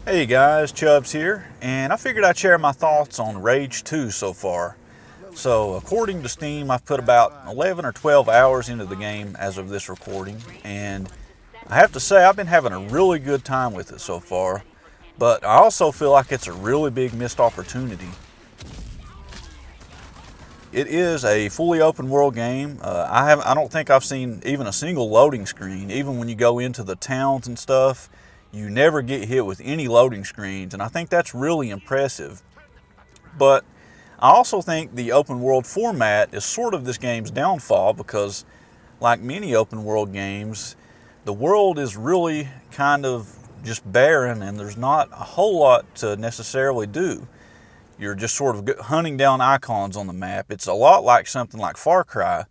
Hey guys, Chubbs here, and I figured I'd share my thoughts on Rage 2 so far. So, according to Steam, I've put about 11 or 12 hours into the game as of this recording, and I have to say I've been having a really good time with it so far, but I also feel like it's a really big missed opportunity. It is a fully open world game. I don't think I've seen even a single loading screen. Even when you go into the towns and stuff, you never get hit with any loading screens, and I think that's really impressive. But I also think the open world format is sort of this game's downfall because, like many open world games, the world is really kind of just barren and there's not a whole lot to necessarily do. You're just sort of hunting down icons on the map. It's a lot like something like Far Cry.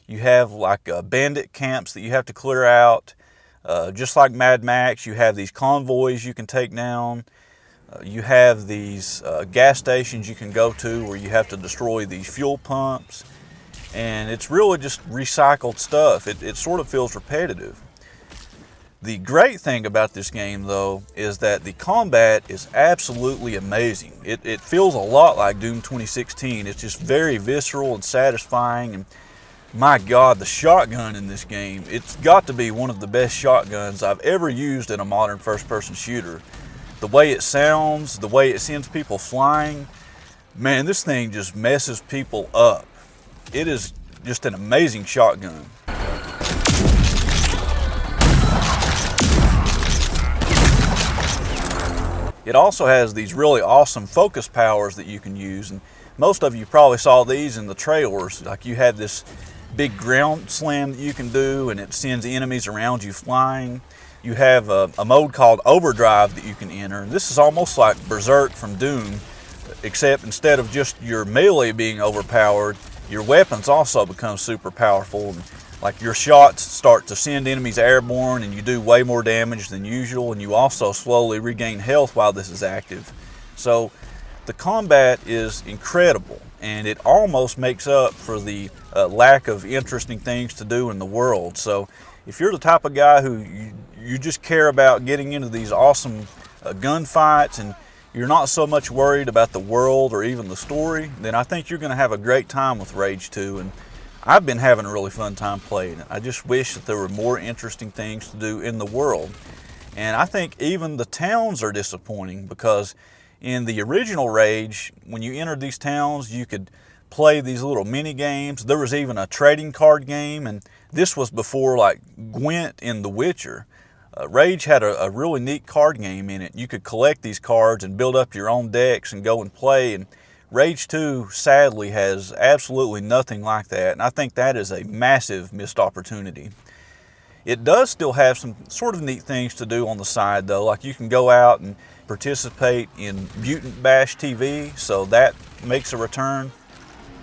You have like bandit camps that you have to clear out. Just like Mad Max, you have these convoys you can take down. You have these gas stations you can go to where you have to destroy these fuel pumps. And it's really just recycled stuff. It sort of feels repetitive. The great thing about this game, though, is that the combat is absolutely amazing. It feels a lot like Doom 2016. It's just very visceral and satisfying. And my God, the shotgun in this game, it's got to be one of the best shotguns I've ever used in a modern first-person shooter. The way it sounds, the way it sends people flying, man, this thing just messes people up. It is just an amazing shotgun. It also has these really awesome focus powers that you can use, and most of you probably saw these in the trailers. Like you have this big ground slam that you can do, and it sends enemies around you flying. You have a mode called Overdrive that you can enter. This is almost like Berserk from Doom, except instead of just your melee being overpowered, your weapons also become super powerful. And like your shots start to send enemies airborne and you do way more damage than usual, and you also slowly regain health while this is active. So the combat is incredible, and it almost makes up for the lack of interesting things to do in the world. So if you're the type of guy who you just care about getting into these awesome gunfights and you're not so much worried about the world or even the story, then I think you're going to have a great time with Rage 2. And I've been having a really fun time playing it. I just wish that there were more interesting things to do in the world. And I think even the towns are disappointing because in the original Rage, when you entered these towns, you could play these little mini games. There was even a trading card game, and this was before like Gwent in The Witcher. Rage had a really neat card game in it. You could collect these cards and build up your own decks and go and play. And Rage 2 sadly has absolutely nothing like that, and I think that is a massive missed opportunity. It does still have some sort of neat things to do on the side though, like you can go out and participate in Mutant Bash TV, so that makes a return.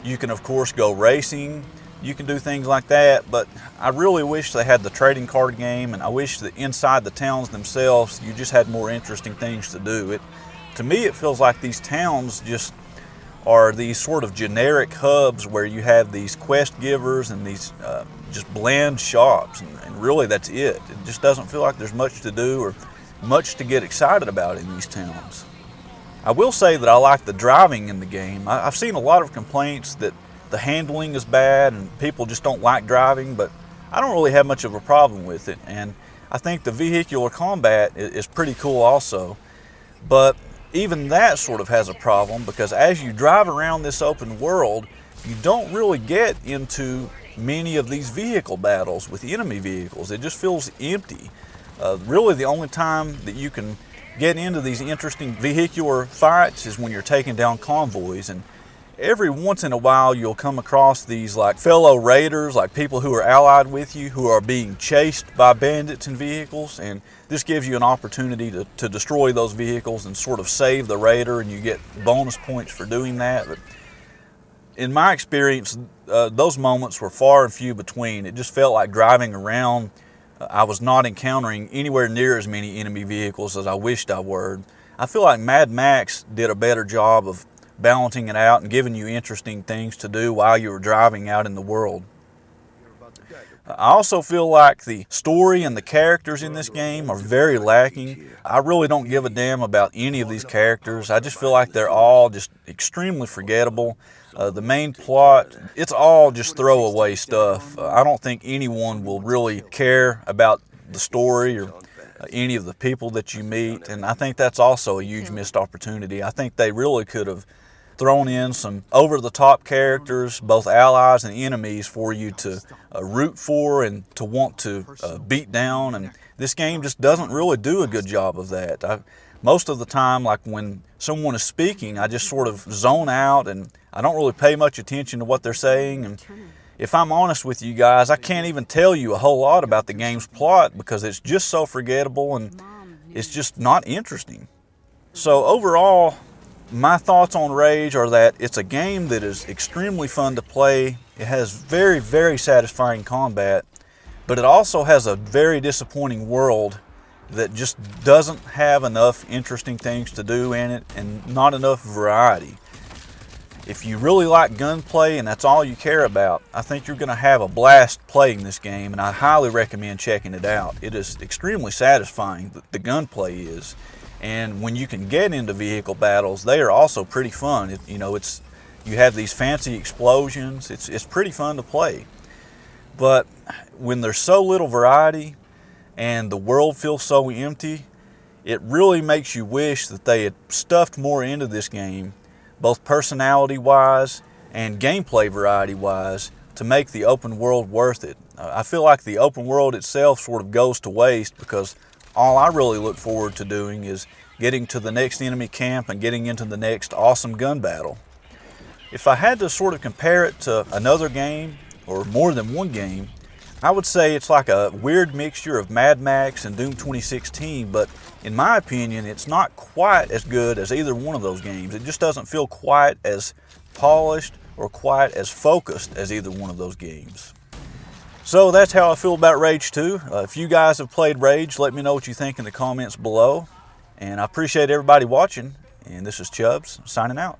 You can of course go racing, you can do things like that, but I really wish they had the trading card game, and I wish that inside the towns themselves you just had more interesting things to do. To me it feels like these towns just are these sort of generic hubs where you have these quest givers and these just bland shops, and really that's it. It just doesn't feel like there's much to do or much to get excited about in these towns. I will say that I like the driving in the game. I've seen a lot of complaints that the handling is bad and people just don't like driving, but I don't really have much of a problem with it, and I think the vehicular combat is pretty cool also. But even that sort of has a problem because as you drive around this open world, you don't really get into many of these vehicle battles with enemy vehicles. It just feels empty. Really the only time that you can get into these interesting vehicular fights is when you're taking down convoys, and every once in a while you'll come across these like fellow raiders, like people who are allied with you who are being chased by bandits in vehicles, and this gives you an opportunity to destroy those vehicles and sort of save the raider, and you get bonus points for doing that. But in my experience, those moments were far and few between. It just felt like driving around, I was not encountering anywhere near as many enemy vehicles as I wished I were. I feel like Mad Max did a better job of balancing it out and giving you interesting things to do while you were driving out in the world. I also feel like the story and the characters in this game are very lacking. I really don't give a damn about any of these characters. I just feel like they're all just extremely forgettable. The main plot, it's all just throwaway stuff. I don't think anyone will really care about the story or any of the people that you meet, and I think that's also a huge missed opportunity. I think they really could have thrown in some over-the-top characters, both allies and enemies, for you to root for and to want to beat down, and this game just doesn't really do a good job of that. Most of the time, like when someone is speaking, I just sort of zone out and I don't really pay much attention to what they're saying, and if I'm honest with you guys, I can't even tell you a whole lot about the game's plot because it's just so forgettable and it's just not interesting. So overall, my thoughts on Rage are that it's a game that is extremely fun to play. It has very, very satisfying combat, but it also has a very disappointing world that just doesn't have enough interesting things to do in it and not enough variety. If you really like gunplay and that's all you care about, I think you're going to have a blast playing this game, and I highly recommend checking it out. It is extremely satisfying, the gunplay is. And when you can get into vehicle battles, they are also pretty fun. You have these fancy explosions. It's pretty fun to play. But when there's so little variety and the world feels so empty, it really makes you wish that they had stuffed more into this game, both personality-wise and gameplay variety-wise, to make the open world worth it. I feel like the open world itself sort of goes to waste because all I really look forward to doing is getting to the next enemy camp and getting into the next awesome gun battle. If I had to sort of compare it to another game, or more than one game, I would say it's like a weird mixture of Mad Max and Doom 2016, but in my opinion, it's not quite as good as either one of those games. It just doesn't feel quite as polished or quite as focused as either one of those games. So that's how I feel about Rage 2. If you guys have played Rage, let me know what you think in the comments below. And I appreciate everybody watching. And this is Chubbs signing out.